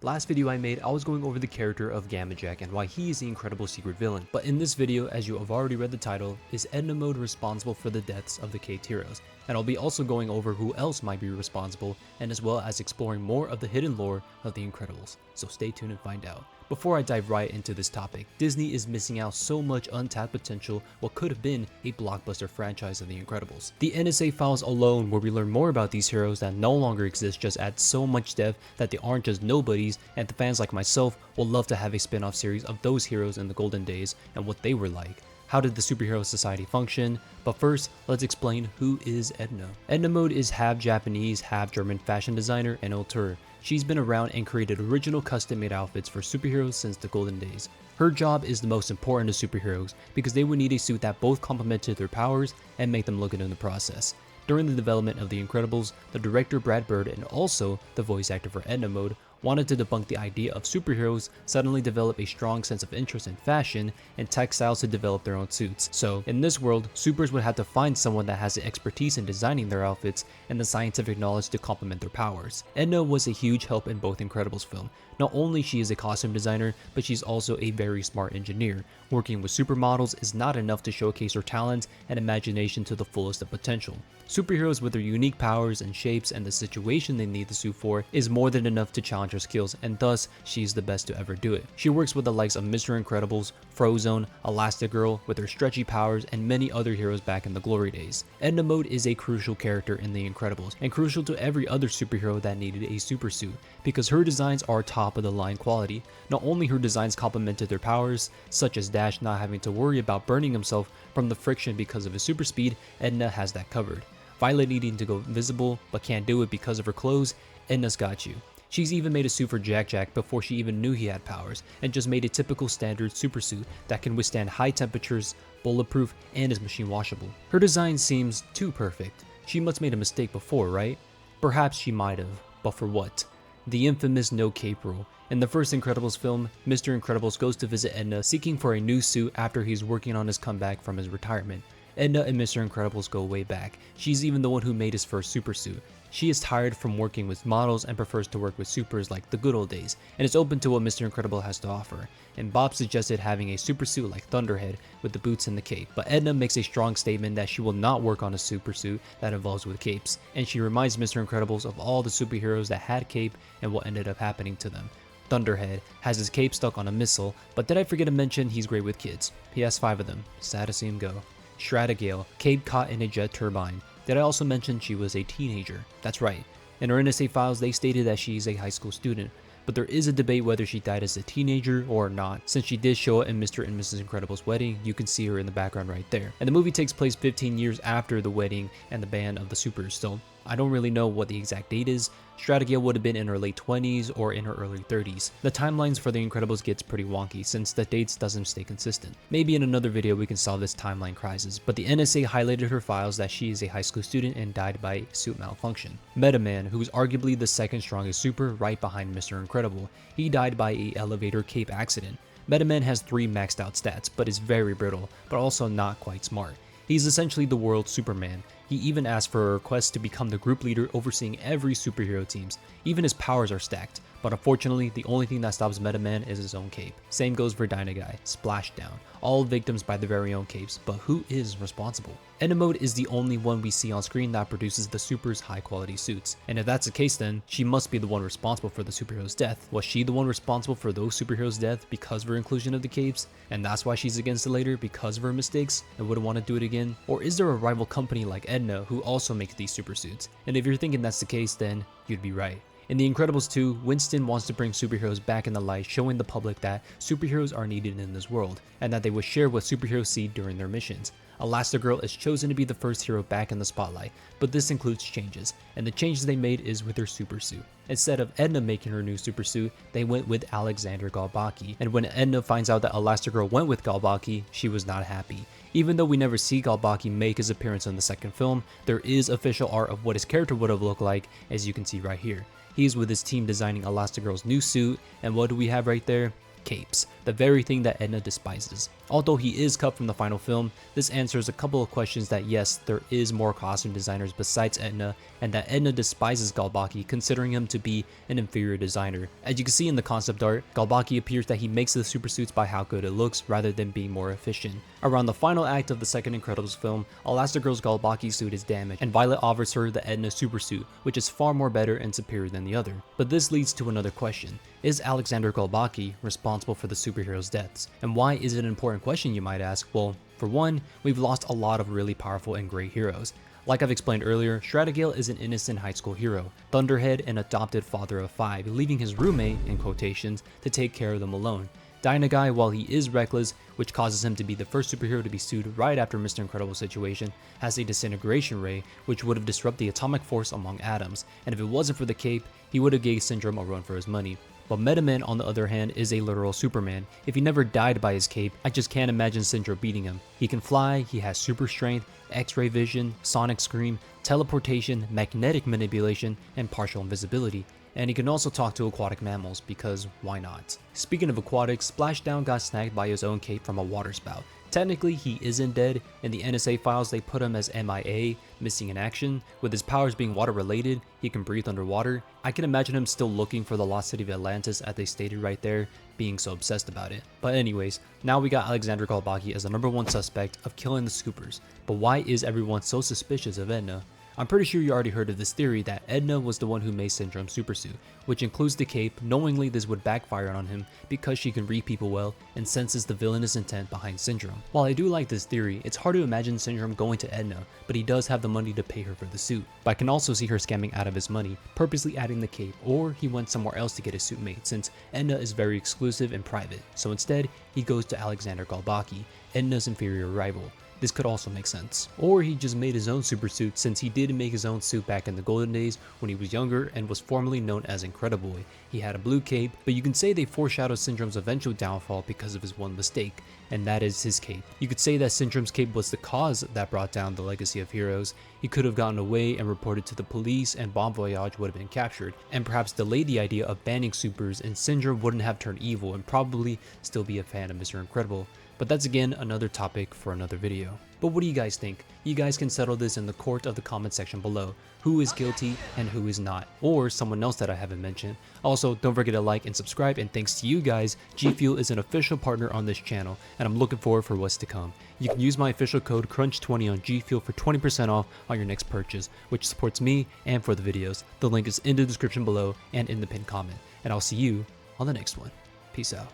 Last video I made, I was going over the character of Gamma Jack and why he is the incredible secret villain. But in this video, as you have already read the title, is Edna Mode responsible for the deaths of the caped heroes? And I'll be also going over who else might be responsible, and as well as exploring more of the hidden lore of the Incredibles. So stay tuned and find out. Before I dive right into this topic, Disney is missing out so much untapped potential what could have been a blockbuster franchise of the Incredibles. The NSA files alone, where we learn more about these heroes that no longer exist, just add so much depth that they aren't just nobodies, and the fans like myself will love to have a spin-off series of those heroes in the golden days and what they were like. How did the superhero society function? But first, let's explain who is Edna. Edna Mode is half Japanese, half German fashion designer and auteur. She's been around and created original custom-made outfits for superheroes since the golden days. Her job is the most important to superheroes because they would need a suit that both complemented their powers and make them look good in the process. During the development of The Incredibles, the director Brad Bird and also the voice actor for Edna Mode wanted to debunk the idea of superheroes suddenly develop a strong sense of interest in fashion and textiles to develop their own suits. So in this world, supers would have to find someone that has the expertise in designing their outfits and the scientific knowledge to complement their powers. Edna was a huge help in both Incredibles film. Not only she is a costume designer, but she's also a very smart engineer. Working with supermodels is not enough to showcase her talents and imagination to the fullest of potential. Superheroes with their unique powers and shapes and the situation they need the suit for is more than enough to challenge her skills, and thus she's the best to ever do it. She works with the likes of Mr. Incredibles, Frozone, Elastigirl with her stretchy powers, and many other heroes back in the glory days. Edna Mode is a crucial character in The Incredibles and crucial to every other superhero that needed a super suit because her designs are top of the line quality. Not only her designs complemented their powers, such as Dash not having to worry about burning himself from the friction because of his super speed, Edna has that covered. Violet needing to go invisible but can't do it because of her clothes, Edna's got you. She's even made a suit for Jack Jack before she even knew he had powers, and just made a typical standard super suit that can withstand high temperatures, bulletproof, and is machine washable. Her design seems too perfect. She must have made a mistake before, right? Perhaps she might have, but for what? The infamous no cape rule. In the first Incredibles film, Mr. Incredibles goes to visit Edna seeking for a new suit after he's working on his comeback from his retirement. Edna and Mr. Incredibles go way back. She's even the one who made his first super suit. She is tired from working with models and prefers to work with supers like the good old days, and is open to what Mr. Incredible has to offer. And Bob suggested having a super suit like Thunderhead with the boots and the cape, but Edna makes a strong statement that she will not work on a super suit that involves with capes, and she reminds Mr. Incredibles of all the superheroes that had cape and what ended up happening to them. Thunderhead has his cape stuck on a missile, but did I forget to mention he's great with kids? He has 5 of them. Sad to see him go. Stratigale, cape caught in a jet turbine. Did I also mention she was a teenager? That's right. In her NSA files, they stated that she is a high school student, but there is a debate whether she died as a teenager or not. Since she did show up in Mr. and Mrs. Incredible's wedding, you can see her in the background right there. And the movie takes place 15 years after the wedding and the ban of the supers, so I don't really know what the exact date is. Stratigale would have been in her late 20s or in her early 30s. The timelines for The Incredibles gets pretty wonky since the dates doesn't stay consistent. Maybe in another video we can solve this timeline crisis, but the NSA highlighted her files that she is a high school student and died by suit malfunction. Metaman, who is arguably the second strongest super right behind Mr. Incredible, he died by a elevator cape accident. Metaman has 3 maxed out stats, but is very brittle, but also not quite smart. He's essentially the world's Superman. He even asked for a request to become the group leader overseeing every superhero teams. Even his powers are stacked, but unfortunately the only thing that stops Metaman is his own cape. Same goes for Dynaguy, Splashdown, all victims by their very own capes, but who is responsible? Edna Mode is the only one we see on screen that produces the super's high quality suits, and if that's the case then, she must be the one responsible for the superhero's death. Was she the one responsible for those superheroes' death because of her inclusion of the capes, and that's why she's against it later because of her mistakes and wouldn't want to do it again? Or is there a rival company like Edna who also makes these super suits? And if you're thinking that's the case, then you'd be right. In The Incredibles 2, Winston wants to bring superheroes back in the light, showing the public that superheroes are needed in this world, and that they would share what superheroes see during their missions. Elastigirl is chosen to be the first hero back in the spotlight, but this includes changes, and the changes they made is with her super suit. Instead of Edna making her new super suit, they went with Alexander Galbaki, and when Edna finds out that Elastigirl went with Galbaki, she was not happy. Even though we never see Galbaki make his appearance in the second film, there is official art of what his character would have looked like, as you can see right here. He's with his team designing Elastigirl's new suit, and what do we have right there? Capes. the very thing that Edna despises. Although he is cut from the final film, this answers a couple of questions that yes, there is more costume designers besides Edna, and that Edna despises Galbaki, considering him to be an inferior designer. As you can see in the concept art, Galbaki appears that he makes the super suits by how good it looks rather than being more efficient. Around the final act of the second Incredibles film, Elastigirl's Galbaki suit is damaged, and Violet offers her the Edna super suit, which is far more better and superior than the other. But this leads to another question. Is Alexander Galbaki responsible for the superheroes' deaths? And why is it an important question, you might ask? Well, for one, we've lost a lot of really powerful and great heroes. Like I've explained earlier, Stratigale is an innocent high school hero, Thunderhead an adopted father of 5, leaving his roommate, in quotations, to take care of them alone. Dynaguy, while he is reckless, which causes him to be the first superhero to be sued right after Mr. Incredible's situation, has a disintegration ray, which would have disrupted the atomic force among atoms, and if it wasn't for the cape, he would have gave Syndrome a run for his money. But Metaman, on the other hand, is a literal Superman. If he never died by his cape, I just can't imagine Syndrome beating him. He can fly, he has super strength, X-ray vision, sonic scream, teleportation, magnetic manipulation, and partial invisibility. And he can also talk to aquatic mammals, because why not? Speaking of aquatics, Splashdown got snagged by his own cape from a water spout. Technically, he isn't dead. In the NSA files, they put him as MIA, missing in action. With his powers being water related, he can breathe underwater. I can imagine him still looking for the lost city of Atlantis, as they stated right there, being so obsessed about it. But anyways, now we got Alexander Galbaki as the #1 suspect of killing the Scoopers. But why is everyone so suspicious of Edna? I'm pretty sure you already heard of this theory that Edna was the one who made Syndrome's supersuit, which includes the cape, knowingly this would backfire on him because she can read people well and senses the villainous intent behind Syndrome. While I do like this theory, it's hard to imagine Syndrome going to Edna, but he does have the money to pay her for the suit. But I can also see her scamming out of his money, purposely adding the cape, or he went somewhere else to get his suit made since Edna is very exclusive and private, so instead he goes to Alexander Galbaki, Edna's inferior rival. This could also make sense. Or he just made his own super suit since he did make his own suit back in the golden days when he was younger and was formerly known as Incrediboy. He had a blue cape, but you can say they foreshadowed Syndrome's eventual downfall because of his one mistake, and that is his cape. You could say that Syndrome's cape was the cause that brought down the legacy of heroes. He could have gotten away and reported to the police and Bon Voyage would have been captured, and perhaps delayed the idea of banning supers and Syndrome wouldn't have turned evil and probably still be a fan of Mr. Incredible. But that's again another topic for another video. But what do you guys think? You guys can settle this in the court of the comment section below. Who is guilty and who is not? Or someone else that I haven't mentioned. Also, don't forget to like and subscribe, and thanks to you guys, G Fuel is an official partner on this channel, and I'm looking forward for what's to come. You can use my official code CRUNCH20 on G Fuel for 20% off on your next purchase, which supports me and for the videos. The link is in the description below and in the pinned comment. And I'll see you on the next one. Peace out.